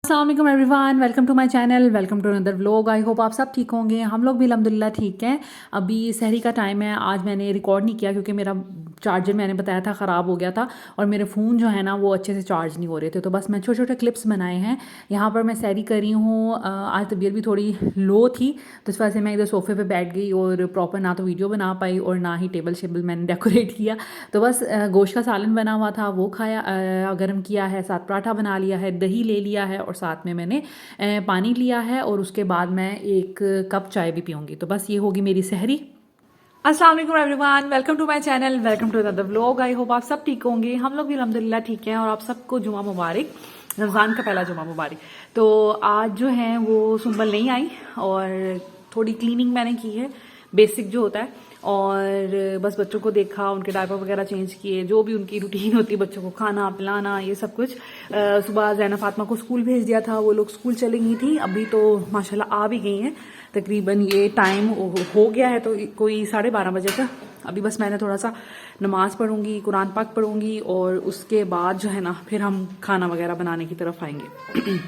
अस्सलाम वालेकुम everyone, welcome to my channel, welcome to another vlog. I hope आप सब ठीक होंगे। हम लोग भी अल्हम्दुलिल्लाह ठीक हैं। अभी सहरी का टाइम है। आज मैंने रिकॉर्ड नहीं किया क्योंकि मेरा चार्जर मैंने बताया था ख़राब हो गया था और मेरे फ़ोन जो है ना वो अच्छे से चार्ज नहीं हो रहे थे, तो बस मैं छोटे छोटे क्लिप्स बनाए हैं। यहाँ पर मैं सहरी कर रही हूँ। आज तबीयत भी थोड़ी लो थी तो इस वजह से मैं इधर सोफ़े पर बैठ गई और प्रॉपर ना तो वीडियो बना पाई और ना ही टेबल शेबल मैंने डेकोरेट किया। तो बस गोश्त का सालन बना हुआ था वो खाया, गर्म किया है, साथ पराठा बना लिया है, दही ले लिया है और साथ में मैंने पानी लिया है और उसके बाद मैं एक कप चाय भी पीऊँगी। तो बस ये होगी मेरी सहरी। अस्सलाम वालेकुम everyone, welcome to my channel, welcome to another vlog. I hope आप सब ठीक होंगे। हम लोग भी अल्हम्दुलिल्लाह ठीक हैं और आप सबको जुमा मुबारक, रमज़ान का पहला जुमा मुबारक। तो आज जो है वो सुंबल नहीं आई और थोड़ी क्लीनिंग मैंने की है, बेसिक जो होता है, और बस बच्चों को देखा, उनके डायपर वगैरह चेंज किए, जो भी उनकी रूटीन होती है, बच्चों को खाना पिलाना, ये सब कुछ। सुबह ज़ैना फातिमा को स्कूल भेज दिया था, वो लोग स्कूल चली गई थी। अभी तो माशाल्लाह आ भी गई हैं, तकरीबन ये टाइम हो गया है तो कोई 12:30 बजे तक। अभी बस मैंने थोड़ा सा नमाज पढ़ूंगी, कुरान पाक पढ़ूंगी और उसके बाद जो है ना फिर हम खाना वगैरह बनाने की तरफ आएंगे।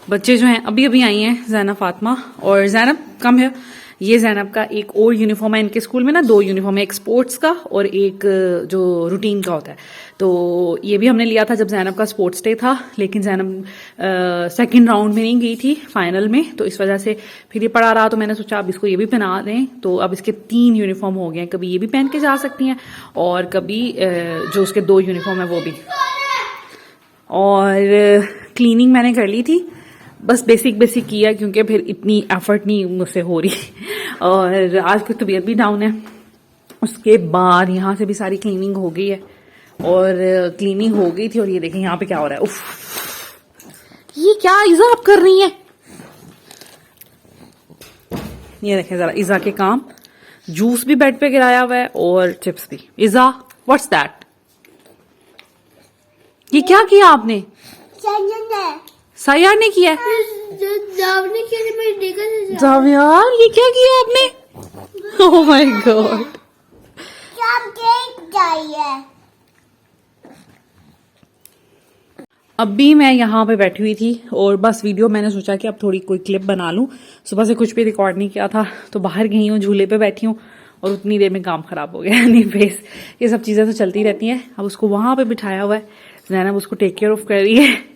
बच्चे जो हैं अभी अभी आई हैं, ज़ैना फातिमा और ज़ैनब कम है। ये ज़ैनब का एक और यूनिफॉर्म है। इनके स्कूल में ना 2 यूनिफॉर्म है, एक स्पोर्ट्स का और एक जो रूटीन का होता है। तो ये भी हमने लिया था जब ज़ैनब का स्पोर्ट्स डे था, लेकिन ज़ैनब सेकंड राउंड में नहीं गई थी फाइनल में, तो इस वजह से फिर ये पड़ा रहा। तो मैंने सोचा अब इसको ये भी पहना दें। तो अब इसके 3 यूनिफॉर्म हो गए हैं, कभी ये भी पहन के जा सकती हैं और कभी जो उसके 2 यूनिफॉर्म है वो भी। और क्लीनिंग मैंने कर ली थी, बस बेसिक किया क्योंकि फिर इतनी एफर्ट नहीं मुझसे हो रही। और आज कुछ तबीयत भी डाउन है। उसके बाद यहाँ से भी सारी क्लीनिंग हो गई है और क्लीनिंग हो गई थी। और ये देखें यहाँ पे क्या हो रहा है। उफ, ये क्या इज़ा आप कर रही है। ये देखें जरा इज़ा के काम। जूस भी बेड पे गिराया हुआ है और चिप्स भी। इज़ा व्हाट्स दैट, ये क्या किया आपने? सायार ने किया है। जावियार ये क्या किया आपने? Oh my God. अभी मैं यहाँ पे बैठी हुई थी और बस वीडियो मैंने सोचा कि अब थोड़ी कोई क्लिप बना लूं। सुबह से कुछ भी रिकॉर्ड नहीं किया था तो बाहर गई हूँ, झूले पे बैठी हूँ और उतनी देर में काम खराब हो गया। नहीं फेस, ये सब चीजें तो चलती रहती हैं। अब उसको वहां पे बिठाया हुआ है, ज़ैनब उसको टेक केयर ऑफ कर रही है।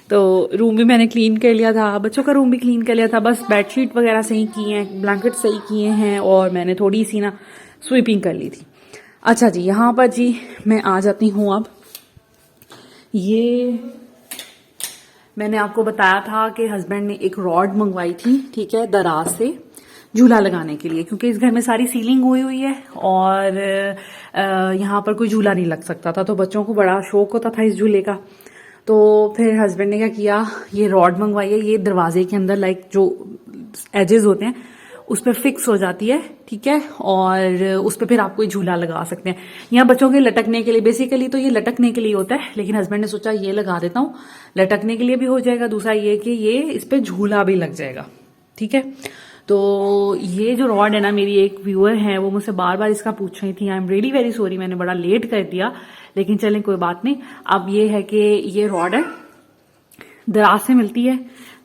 तो रूम भी मैंने क्लीन कर लिया था, बच्चों का रूम भी क्लीन कर लिया था, बस बेडशीट वगैरह सही किए हैं, ब्लैंकेट सही किए हैं और मैंने थोड़ी सी ना स्वीपिंग कर ली थी। अच्छा जी, यहाँ पर जी मैं आ जाती हूँ। अब ये मैंने आपको बताया था कि हस्बैंड ने एक रॉड मंगवाई थी, ठीक है, दराज से झूला लगाने के लिए, क्योंकि इस घर में सारी सीलिंग हुई है और यहाँ पर कोई झूला नहीं लग सकता था। तो बच्चों को बड़ा शौक होता था इस झूले का। तो फिर हस्बैंड ने क्या किया, ये रॉड मंगवाई है, ये दरवाजे के अंदर लाइक जो एजेस होते हैं उस पर फिक्स हो जाती है, ठीक है, और उस पर फिर आप कोई झूला लगा सकते हैं। यहाँ बच्चों के लटकने के लिए, बेसिकली तो ये लटकने के लिए होता है, लेकिन हस्बैंड ने सोचा ये लगा देता हूँ, लटकने के लिए भी हो जाएगा, दूसरा ये कि ये इस पर झूला भी लग जाएगा, ठीक है। तो ये जो रॉड है ना, मेरी एक व्यूअर है वो मुझसे बार बार इसका पूछ रही थी। I am really very sorry, मैंने बड़ा लेट कर दिया, लेकिन चलें कोई बात नहीं। अब ये है कि ये रॉड है, दराज से मिलती है,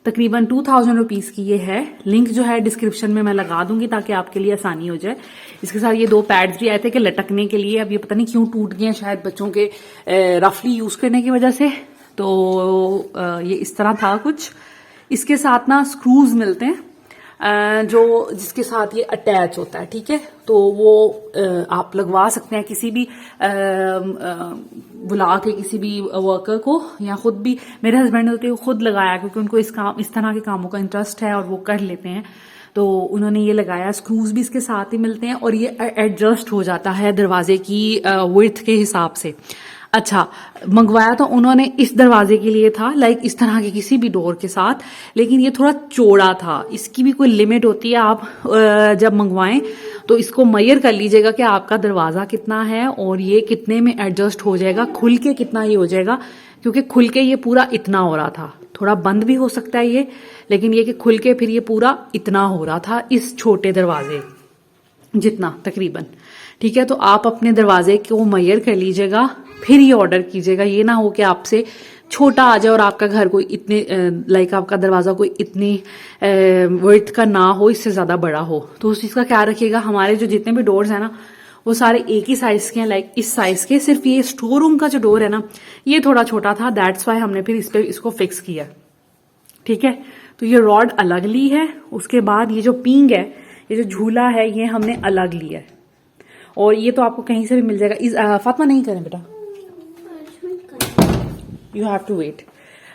तकरीबन 2000 रुपीज की ये है। लिंक जो है डिस्क्रिप्शन में मैं लगा दूंगी ताकि आपके लिए आसानी हो जाए। इसके साथ ये 2 पैड्स भी आए थे कि लटकने के लिए। अब ये पता नहीं क्यों टूट गए हैं, शायद बच्चों के रफली यूज करने की वजह से। तो ये इस तरह था कुछ। इसके साथ ना स्क्रूज मिलते हैं जो जिसके साथ ये अटैच होता है, ठीक है। तो वो आप लगवा सकते हैं किसी भी बुला के, किसी भी वर्कर को, या खुद भी। मेरे हस्बैंड ने तो खुद लगाया क्योंकि उनको इस तरह के कामों का इंटरेस्ट है और वो कर लेते हैं। तो उन्होंने ये लगाया। स्क्रूज भी इसके साथ ही मिलते हैं और ये एडजस्ट हो जाता है दरवाजे की विड्थ के हिसाब से। अच्छा, मंगवाया तो उन्होंने इस दरवाजे के लिए था, लाइक इस तरह के किसी भी डोर के साथ, लेकिन ये थोड़ा चौड़ा था। इसकी भी कोई लिमिट होती है, आप जब मंगवाएं तो इसको मेजर कर लीजिएगा कि आपका दरवाजा कितना है और ये कितने में एडजस्ट हो जाएगा, खुल के कितना ही हो जाएगा। क्योंकि खुल के ये पूरा इतना हो रहा था, थोड़ा बंद भी हो सकता है ये, लेकिन ये कि खुल के फिर ये पूरा इतना हो रहा था इस छोटे दरवाजे जितना तकरीबन, ठीक है। तो आप अपने दरवाजे को मेजर कर लीजिएगा, फिर ये ऑर्डर कीजिएगा। ये ना हो कि आपसे छोटा आ जाए और आपका घर कोई इतने लाइक आपका दरवाजा कोई इतनी वर्थ का ना हो, इससे ज्यादा बड़ा हो, तो उस चीज का ख्याल रखिएगा। हमारे जो जितने भी डोर्स है ना वो सारे एक ही साइज के हैं, लाइक इस साइज के। सिर्फ ये स्टोर रूम का जो डोर है ना ये थोड़ा छोटा था, दैट्स वाई हमने फिर इस पे इसको फिक्स किया। ठीक है, तो ये रॉड अलग ली है। उसके बाद ये जो पींग है, ये जो झूला है, ये हमने अलग लिया है। और ये तो आपको कहीं से भी मिल जाएगा। फातिमा नहीं करें बेटा, यू हैव टू वेट।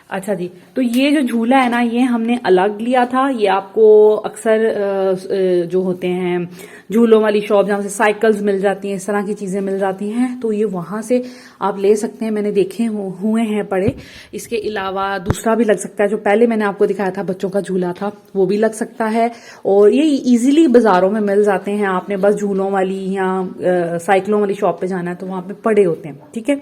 अच्छा जी, तो ये जो झूला है ना ये हमने अलग लिया था। ये आपको अक्सर जो होते हैं झूलों वाली शॉप जहां से साइकिल्स मिल जाती हैं, इस तरह की चीजें मिल जाती हैं, तो ये वहां से आप ले सकते हैं। मैंने देखे हुए हैं पड़े। इसके अलावा दूसरा भी लग सकता है, जो पहले मैंने आपको दिखाया था बच्चों का झूला था, वो भी लग सकता है। और ये इजीली बाजारों में मिल जाते हैं। आपने बस झूलों वाली या साइकिलों वाली शॉप पे जाना है तो वहां पे पड़े होते हैं। ठीक है,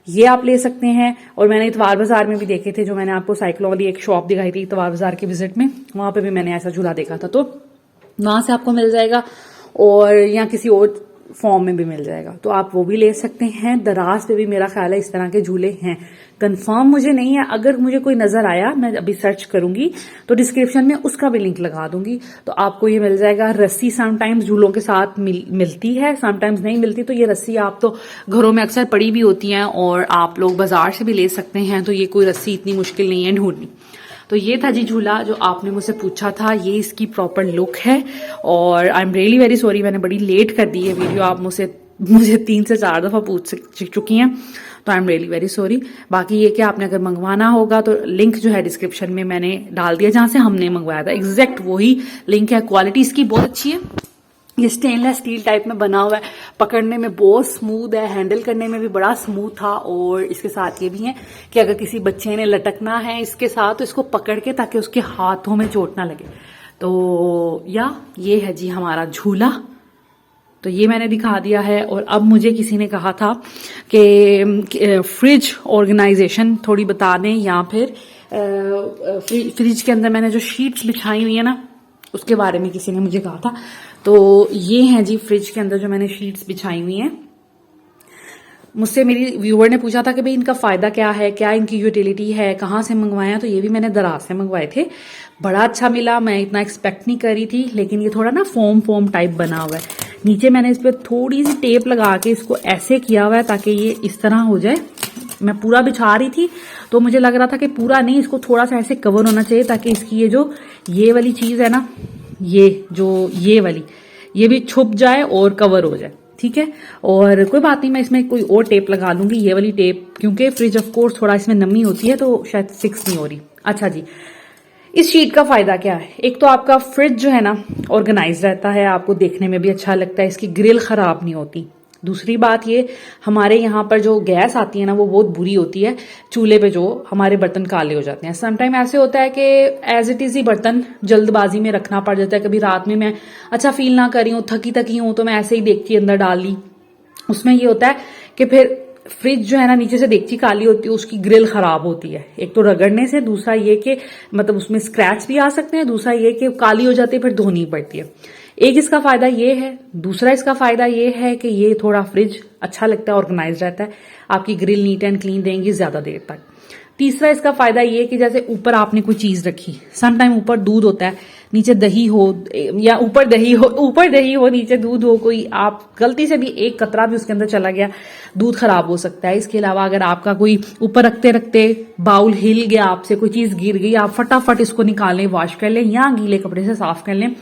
ये आप ले सकते हैं। और मैंने इतवार बाजार में भी देखे थे, जो मैंने आपको साइकिलों वाली एक शॉप दिखाई थी इतवार बाजार के विजिट में, वहां पे भी मैंने ऐसा झूला देखा था, तो वहां से आपको मिल जाएगा। और या किसी और फॉर्म में भी मिल जाएगा, तो आप वो भी ले सकते हैं। दराज पे भी मेरा ख्याल है इस तरह के झूले हैं, कंफर्म मुझे नहीं है। अगर मुझे कोई नजर आया, मैं अभी सर्च करूंगी तो डिस्क्रिप्शन में उसका भी लिंक लगा दूंगी, तो आपको ये मिल जाएगा। रस्सी समटाइम्स झूलों के साथ मिलती है, समटाइम्स नहीं मिलती, तो ये रस्सी आप तो घरों में अक्सर पड़ी भी होती है और आप लोग बाजार से भी ले सकते हैं, तो ये कोई रस्सी इतनी मुश्किल नहीं है ढूंढनी। तो ये था जी झूला जो आपने मुझसे पूछा था, ये इसकी प्रॉपर लुक है। और I am really very sorry, मैंने बड़ी लेट कर दी है वीडियो, आप मुझे 3 से 4 दफा पूछ चुकी हैं, तो I am really very sorry. बाकी ये कि आपने अगर मंगवाना होगा तो लिंक जो है डिस्क्रिप्शन में मैंने डाल दिया, जहां से हमने मंगवाया था एग्जैक्ट वही लिंक है। क्वालिटी इसकी बहुत अच्छी है। ये स्टेनलेस स्टील टाइप में बना हुआ है, पकड़ने में बहुत स्मूथ है, हैंडल करने में भी बड़ा स्मूथ था। और इसके साथ ये भी है कि अगर किसी बच्चे ने लटकना है इसके साथ तो इसको पकड़ के, ताकि उसके हाथों में चोट ना लगे। तो ये है जी हमारा झूला, तो ये मैंने दिखा दिया है। और अब मुझे किसी ने कहा था कि फ्रिज ऑर्गेनाइजेशन थोड़ी बता दें, या फिर फ्रिज के अंदर मैंने जो शीट्स बिछाई हुई है ना उसके बारे में किसी ने मुझे कहा था। तो ये हैं जी फ्रिज के अंदर जो मैंने शीट्स बिछाई हुई हैं। मुझसे मेरी व्यूअर ने पूछा था कि भाई इनका फायदा क्या है, क्या इनकी यूटिलिटी है, कहाँ से मंगवाया, तो ये भी मैंने दराज से मंगवाए थे। बड़ा अच्छा मिला, मैं इतना एक्सपेक्ट नहीं करी थी, लेकिन ये थोड़ा ना फोम टाइप बना हुआ है। नीचे मैंने इस पर थोड़ी सी टेप लगा के इसको ऐसे किया हुआ है ताकि ये इस तरह हो जाए। मैं पूरा बिछा रही थी तो मुझे लग रहा था कि पूरा नहीं, इसको थोड़ा सा ऐसे कवर होना चाहिए ताकि इसकी ये वाली चीज है ना, ये वाली ये भी छुप जाए और कवर हो जाए। ठीक है, और कोई बात नहीं, मैं इसमें कोई और टेप लगा लूंगी, ये वाली टेप, क्योंकि फ्रिज ऑफ कोर्स थोड़ा इसमें नमी होती है तो शायद फिक्स नहीं हो रही। अच्छा जी, इस शीट का फायदा क्या है? एक तो आपका फ्रिज जो है ना ऑर्गेनाइज रहता है, आपको देखने में भी अच्छा लगता है, इसकी ग्रिल खराब नहीं होती। दूसरी बात ये, हमारे यहाँ पर जो गैस आती है ना वो बहुत बुरी होती है, चूल्हे पे जो हमारे बर्तन काले हो जाते हैं। समटाइम ऐसे होता है कि एज इट इज ही बर्तन जल्दबाजी में रखना पड़ जाता है। कभी रात में मैं अच्छा फील ना करी हूँ, थकी हूँ, तो मैं ऐसे ही देगची अंदर डाल ली। उसमें ये होता है कि फिर फ्रिज जो है ना नीचे से देगची काली होती है, उसकी ग्रिल खराब होती है। एक तो रगड़ने से, दूसरा ये कि मतलब उसमें स्क्रैच भी आ सकते हैं, दूसरा ये कि काली हो जाती है फिर धोनी पड़ती है। एक इसका फायदा ये है। दूसरा इसका फायदा ये है कि ये थोड़ा फ्रिज अच्छा लगता है, ऑर्गेनाइज रहता है, आपकी ग्रिल नीट एंड क्लीन रहेंगी ज्यादा देर तक। तीसरा इसका फायदा ये कि जैसे ऊपर आपने कोई चीज रखी, समटाइम ऊपर दूध होता है, नीचे दही हो, या ऊपर दही हो नीचे दूध हो, कोई आप गलती से भी एक कतरा भी उसके अंदर चला गया, दूध खराब हो सकता है। इसके अलावा अगर आपका कोई ऊपर रखते रखते बाउल हिल गया, आपसे कोई चीज गिर गई, आप फटाफट इसको निकालें, वॉश कर लें या गीले कपड़े से साफ कर लें।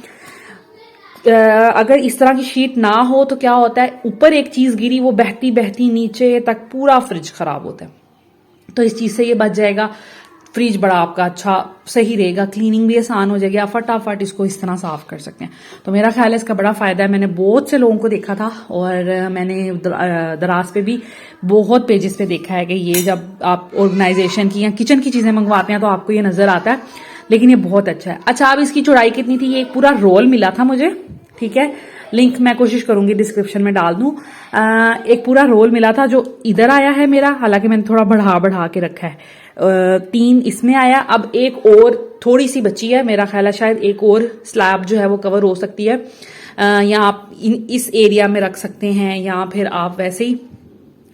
अगर इस तरह की शीट ना हो तो क्या होता है, ऊपर एक चीज गिरी, वो बहती बहती नीचे तक पूरा फ्रिज खराब होता है। तो इस चीज से ये बच जाएगा, फ्रिज बड़ा आपका अच्छा सही रहेगा, क्लीनिंग भी आसान हो जाएगी, आप फटाफट इसको इस तरह साफ कर सकते हैं। तो मेरा ख्याल है इसका बड़ा फायदा है। मैंने बहुत से लोगों को देखा था और मैंने दराज पे भी बहुत पेजेस पे देखा है कि ये जब आप ऑर्गेनाइजेशन की या किचन की चीजें मंगवाते हैं तो आपको ये नजर आता है, लेकिन ये बहुत अच्छा है। अच्छा, अब इसकी चौड़ाई कितनी थी? ये एक पूरा रोल मिला था मुझे, ठीक है, लिंक मैं कोशिश करूंगी डिस्क्रिप्शन में डाल दूं। एक पूरा रोल मिला था जो इधर आया है मेरा, हालांकि मैंने थोड़ा बढ़ा के रखा है। 3 इसमें आया, अब एक और थोड़ी सी बची है, मेरा ख्याल है शायद एक और स्लैब जो है वो कवर हो सकती है, या आप इस एरिया में रख सकते हैं, या फिर आप वैसे ही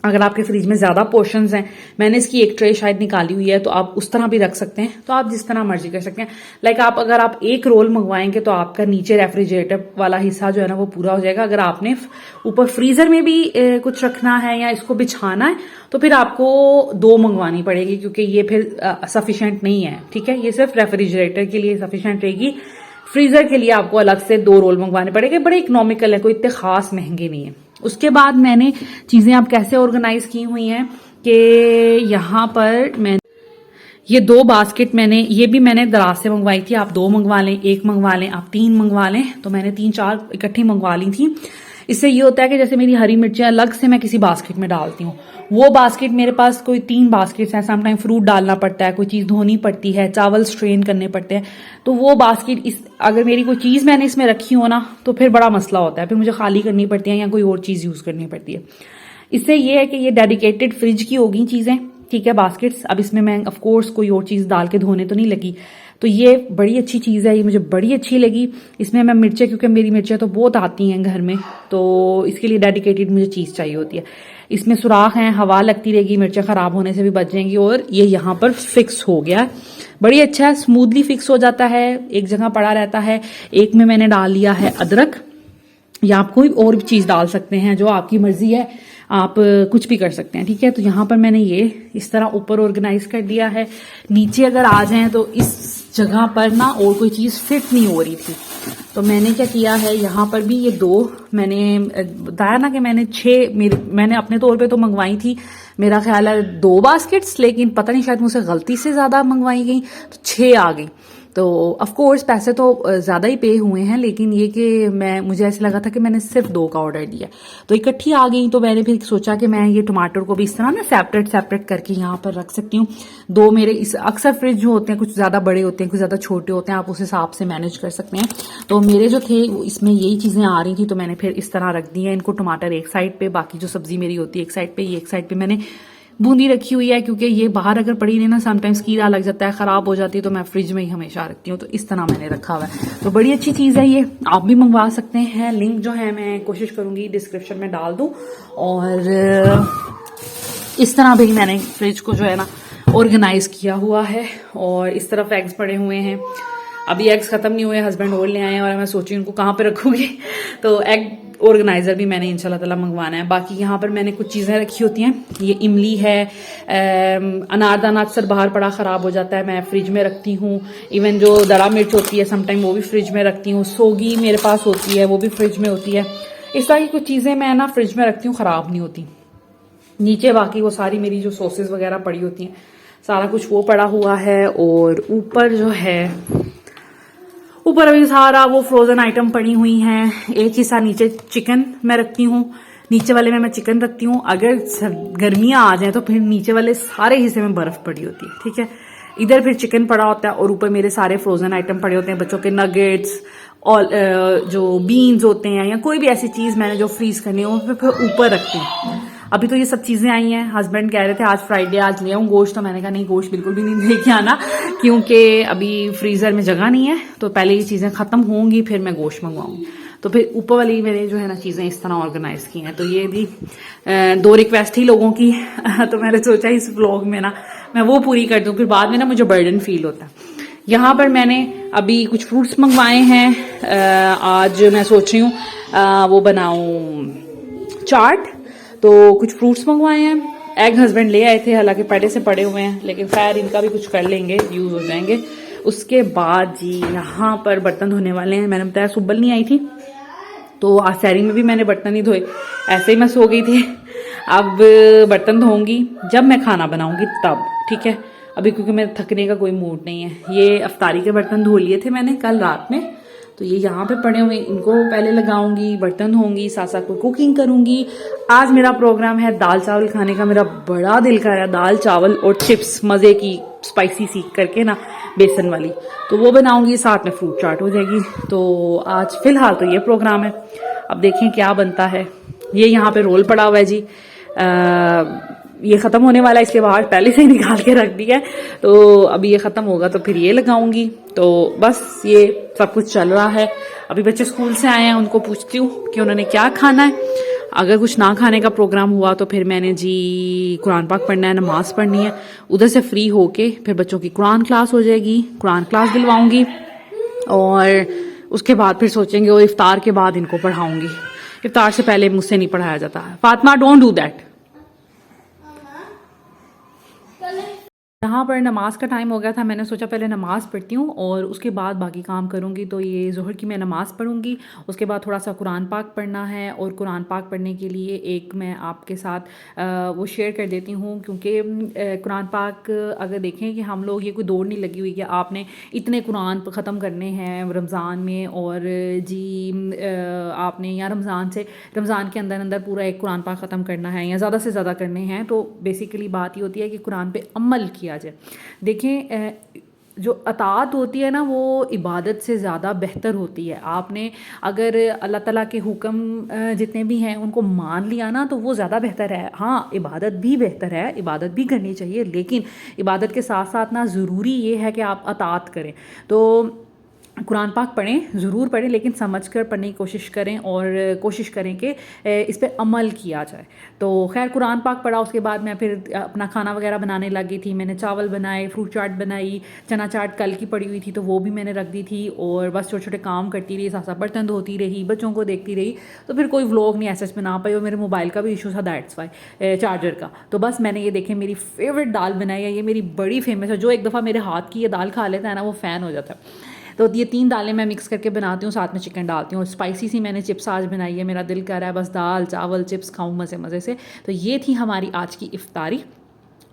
अगर आपके फ्रिज में ज़्यादा पोर्शंस हैं, मैंने इसकी एक ट्रे शायद निकाली हुई है, तो आप उस तरह भी रख सकते हैं, तो आप जिस तरह मर्जी कर सकते हैं। लाइक अगर आप एक रोल मंगवाएंगे तो आपका नीचे रेफ्रिजरेटर वाला हिस्सा जो है ना वो पूरा हो जाएगा। अगर आपने ऊपर फ्रीजर में भी कुछ रखना है या इसको बिछाना है तो फिर आपको 2 मंगवानी पड़ेगी, क्योंकि ये फिर सफिशिएंट नहीं है। ठीक है, ये सिर्फ रेफ्रिजरेटर के लिए सफिशिएंट रहेगी। फ्रीजर के लिए आपको अलग से 2 रोल मंगवाने पड़ेंगे। बड़े इकोनॉमिकल है, कोई इतने खास महंगे नहीं है। उसके बाद मैंने चीजें आप कैसे ऑर्गेनाइज की हुई हैं कि यहाँ पर मैं ये 2 बास्केट ये भी मैंने दराज से मंगवाई थी। आप 2 मंगवा लें, 1 मंगवा लें, आप 3 मंगवा लें, तो मैंने 3-4 इकट्ठी मंगवा ली थी। इससे ये होता है कि जैसे मेरी हरी मिर्चें अलग से मैं किसी बास्केट में डालती हूँ, वो बास्केट मेरे पास कोई 3 बास्केट्स हैं। समटाइम फ्रूट डालना पड़ता है, कोई चीज़ धोनी पड़ती है, चावल स्ट्रेन करने पड़ते हैं, तो वो बास्केट अगर मेरी कोई चीज़ मैंने इसमें रखी हो ना तो फिर बड़ा मसला होता है, फिर मुझे खाली करनी पड़ती है या कोई और चीज़ यूज़ करनी पड़ती है। इससे ये है कि ये डेडिकेटेड फ्रिज की होगी चीज़ें। ठीक है, बास्केट्स। अब इसमें मैं ऑफ कोर्स कोई और चीज़ डाल के धोने तो नहीं लगी, तो ये बड़ी अच्छी चीज़ है, ये मुझे बड़ी अच्छी लगी। इसमें मैं मिर्चें, क्योंकि मेरी मिर्चें तो बहुत आती हैं घर में, तो इसके लिए डेडिकेटेड मुझे चीज़ चाहिए होती है। इसमें सुराख हैं, हवा लगती रहेगी, मिर्चें ख़राब होने से भी बच जाएंगी। और ये यहाँ पर फिक्स हो गया, बड़ी अच्छा है, स्मूथली फिक्स हो जाता है, एक जगह पड़ा रहता है। एक में मैंने डाल लिया है अदरक, या आप कोई और भी चीज़ डाल सकते हैं, जो आपकी मर्जी है, आप कुछ भी कर सकते हैं। ठीक है, तो यहाँ पर मैंने ये इस तरह ऊपर ऑर्गेनाइज कर दिया है। नीचे अगर आ जाएं तो इस जगह पर ना और कोई चीज़ फिट नहीं हो रही थी, तो मैंने क्या किया है, यहाँ पर भी ये 2 मैंने बताया ना कि मैंने अपने तौर पे तो मंगवाई थी, मेरा ख्याल है 2 बास्केट्स, लेकिन पता नहीं शायद मुझसे गलती से ज़्यादा मंगवाई गई तो 6 आ गई। तो ऑफ कोर्स पैसे तो ज़्यादा ही पे हुए हैं, लेकिन ये कि मुझे ऐसा लगा था कि मैंने सिर्फ 2 का ऑर्डर दिया, तो इकट्ठी आ गई। तो मैंने फिर सोचा कि मैं ये टमाटर को भी इस तरह ना सेपरेट करके यहाँ पर रख सकती हूँ। 2 मेरे इस अक्सर फ्रिज जो होते हैं कुछ ज़्यादा बड़े होते हैं, कुछ ज़्यादा छोटे होते हैं, आप उस हिसाब से मैनेज कर सकते हैं। तो मेरे जो थे इसमें यही चीज़ें आ रही थी, तो मैंने फिर इस तरह रख दी है इनको। टमाटर एक साइड पे, बाकी जो सब्जी मेरी होती है एक साइड पे, ये एक साइड पे मैंने बूंदी रखी हुई है, क्योंकि ये बाहर अगर पड़ी नहीं ना समटाइम्स कीड़ा लग जाता है, खराब हो जाती है, तो मैं फ्रिज में ही हमेशा रखती हूँ। तो इस तरह मैंने रखा हुआ है, तो बड़ी अच्छी चीज़ है ये, आप भी मंगवा सकते हैं। लिंक जो है मैं कोशिश करूंगी डिस्क्रिप्शन में डाल दूं। और इस तरह भी मैंने फ्रिज को जो है ना ऑर्गेनाइज किया हुआ है। और इस तरफ एग्स पड़े हुए हैं, अभी एग्स खत्म नहीं हुए, हस्बैंड और ले आए हैं, और मैं सोची उनको कहाँ पे रखूंगी, तो एग ऑर्गेनाइजर भी मैंने इंशाल्लाह ताला मंगवाना है। बाकी यहाँ पर मैंने कुछ चीज़ें रखी होती हैं, ये इमली है, अनारदाना अक्सर बाहर पड़ा ख़राब हो जाता है, मैं फ्रिज में रखती हूँ। इवन जो दड़ा मिर्च होती है समटाइम वो भी फ्रिज में रखती हूँ। सोगी मेरे पास होती है, वो भी फ्रिज में होती है। इस तरह की कुछ चीज़ें मैं ना फ्रिज में रखती हूँ, ख़राब नहीं होती। नीचे बाकी वो सारी मेरी जो सॉसेस वगैरह पड़ी होती हैं, सारा कुछ वो पड़ा हुआ है। और ऊपर जो है, ऊपर अभी सारा वो फ्रोजन आइटम पड़ी हुई हैं। एक हिस्सा नीचे चिकन मैं रखती हूँ, नीचे वाले में मैं चिकन रखती हूँ। अगर गर्मियाँ आ जाए तो फिर नीचे वाले सारे हिस्से में बर्फ पड़ी होती है। ठीक है, इधर फिर चिकन पड़ा होता है और ऊपर मेरे सारे फ्रोजन आइटम पड़े होते हैं, बच्चों के नगेट्स और जो बीन्स होते हैं या कोई भी ऐसी चीज़ मैंने जो फ्रीज करनी है वो फिर ऊपर रखती हूँ। अभी तो ये सब चीज़ें आई हैं, हस्बैंड कह रहे थे आज फ्राइडे आज ले आऊँ गोश्त, तो मैंने कहा नहीं, गोश्त बिल्कुल भी नहीं लेके आना, क्योंकि अभी फ्रीज़र में जगह नहीं है, तो पहले ये चीज़ें ख़त्म होंगी फिर मैं गोश्त मंगवाऊंगी। तो फिर ऊपर वाली मैंने जो है ना चीज़ें इस तरह ऑर्गेनाइज की हैं। तो ये भी 2 रिक्वेस्ट थी लोगों की तो मैंने सोचा इस व्लॉग में ना मैं वो पूरी कर दूँ, फिर बाद में ना मुझे बर्डन फील होता है। यहाँ पर मैंने अभी कुछ फ्रूट्स मंगवाए हैं, आज मैं सोच रही हूँ वो बनाऊँ चाट, तो कुछ फ्रूट्स मंगवाए हैं। एग हस्बैंड ले आए थे, हालांकि पहले से पड़े हुए हैं, लेकिन खैर इनका भी कुछ कर लेंगे, यूज़ हो जाएंगे। उसके बाद जी यहाँ पर बर्तन धोने वाले हैं। मैंने बताया सुबल नहीं आई थी, तो आज सैरी में भी मैंने बर्तन नहीं धोए, ऐसे ही मैं सो गई थी। अब बर्तन धोऊंगी जब मैं खाना बनाऊंगी तब, ठीक है, अभी क्योंकि मेरे थकने का कोई मूड नहीं है। ये अफ्तारी के बर्तन धो लिए थे मैंने कल रात में, तो ये यहाँ पे पड़े हुए, इनको पहले लगाऊंगी, बर्तन धोऊंगी, साथ साथ को कुकिंग करूंगी। आज मेरा प्रोग्राम है दाल चावल खाने का, मेरा बड़ा दिल कर रहा है दाल चावल और चिप्स मज़े की स्पाइसी सी करके ना, बेसन वाली, तो वो बनाऊंगी, साथ में फ्रूट चाट हो जाएगी। तो आज फिलहाल तो ये प्रोग्राम है, अब देखें क्या बनता है। ये यहाँ पे रोल पड़ा हुआ है जी, ये ख़त्म होने वाला है, इसके बाद पहले से ही निकाल के रख दिया है। तो अभी ये ख़त्म होगा तो फिर ये लगाऊंगी। तो बस ये सब कुछ चल रहा है। अभी बच्चे स्कूल से आए हैं, उनको पूछती हूँ कि उन्होंने क्या खाना है। अगर कुछ ना खाने का प्रोग्राम हुआ तो फिर मैंने जी कुरान पाक पढ़ना है, नमाज पढ़नी है। उधर से फ्री होके फिर बच्चों की कुरान क्लास हो जाएगी, कुरान क्लास दिलवाऊंगी और उसके बाद फिर सोचेंगे और इफ्तार के बाद इनको पढ़ाऊंगी। इफ्तार से पहले मुझसे नहीं पढ़ाया जाता। Fatima don't do that. यहाँ पर नमाज का टाइम हो गया था, मैंने सोचा पहले नमाज़ पढ़ती हूँ और उसके बाद बाकी काम करूँगी। तो ये ज़ोहर की मैं नमाज़ पढ़ूँगी, उसके बाद थोड़ा सा कुरान पाक पढ़ना है। और कुरान पाक पढ़ने के लिए एक मैं आपके साथ वो शेयर कर देती हूँ, क्योंकि कुरान पाक अगर देखें कि हम लोग, ये कोई दौड़ नहीं लगी हुई कि आपने इतने कुरान ख़त्म करने हैं रमज़ान में, और जी आपने या रमज़ान के अंदर अंदर पूरा एक कुरान पाक ख़त्म करना है या ज़्यादा से ज़्यादा करने हैं। तो बेसिकली बात ये होती है कि कुरान पे अमल किया जाए। देखें, जो अतात होती है ना, वो इबादत से ज़्यादा बेहतर होती है। आपने अगर अल्लाह ताला के हुक्म जितने भी हैं उनको मान लिया ना, तो वो ज़्यादा बेहतर है। हाँ, इबादत भी बेहतर है, इबादत भी करनी चाहिए, लेकिन इबादत के साथ साथ ना ज़रूरी ये है कि आप अतात करें। तो कुरान पाक पढ़ें, ज़रूर पढ़ें, लेकिन समझ कर पढ़ने की कोशिश करें और कोशिश करें कि इस पर अमल किया जाए। तो खैर कुरान पाक पढ़ा, उसके बाद मैं फिर अपना खाना वगैरह बनाने लगी थी। मैंने चावल बनाए, फ्रूट चाट बनाई, चना चाट कल की पड़ी हुई थी तो वो भी मैंने रख दी थी। और बस छोटे छोटे काम करती रही, साथ साथ बर्तन धोती रही, बच्चों को देखती रही। तो फिर कोई व्लॉग नहीं ऐसे बना पाई, और मेरे मोबाइल का भी इशू था, दैट्स वाई, चार्जर का। तो बस मैंने ये देखें मेरी फेवरेट दाल बनाई है, ये मेरी बड़ी फेमस है। जो एक दफ़ा मेरे हाथ की ये दाल खा लेता है ना, वो फ़ैन हो जाता है। तो ये 3 दालें मैं मिक्स करके बनाती हूँ, साथ में चिकन डालती हूँ। और स्पाइसी सी मैंने चिप्स आज बनाई है, मेरा दिल कर रहा है बस दाल चावल चिप्स खाऊँ मज़े मज़े से। तो ये थी हमारी आज की इफ्तारी।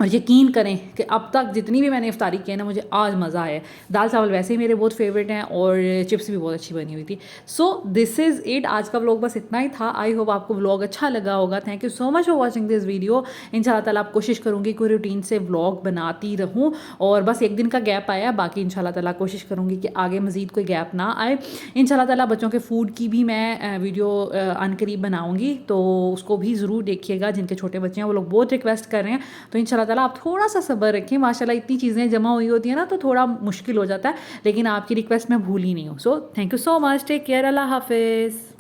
और यकीन करें कि अब तक जितनी भी मैंने इफ्तारी की है ना, मुझे आज मज़ा आया है। दाल चावल वैसे ही मेरे बहुत फेवरेट हैं और चिप्स भी बहुत अच्छी बनी हुई थी। सो दिस इज़ इट, आज का व्लॉग बस इतना ही था। आई होप आपको व्लॉग अच्छा लगा होगा। Thank you so much for watching this video. इंशाल्लाह ताला आप कोशिश करूँगी कोई रूटीन से व्लॉग बनाती रहूँ, और बस एक दिन का गैप आया, बाकी इंशाल्लाह ताला कोशिश करूँगी कि आगे मज़ीद कोई गैप ना आए। इंशाल्लाह ताला बच्चों के फ़ूड की भी मैं वीडियो अनकरीब बनाऊँगी, तो उसको भी ज़रूर देखिएगा। जिनके छोटे बच्चे हैं वो लोग बहुत रिक्वेस्ट कर रहे हैं, तो इंशाल्लाह ताला आप थोड़ा सा सब्र रखें। माशाल्लाह इतनी चीज़ें जमा हुई होती हैं ना, तो थोड़ा मुश्किल हो जाता है, लेकिन आपकी रिक्वेस्ट मैं भूली नहीं हूँ। So thank you so much, take care, अल्लाह हाफिज़।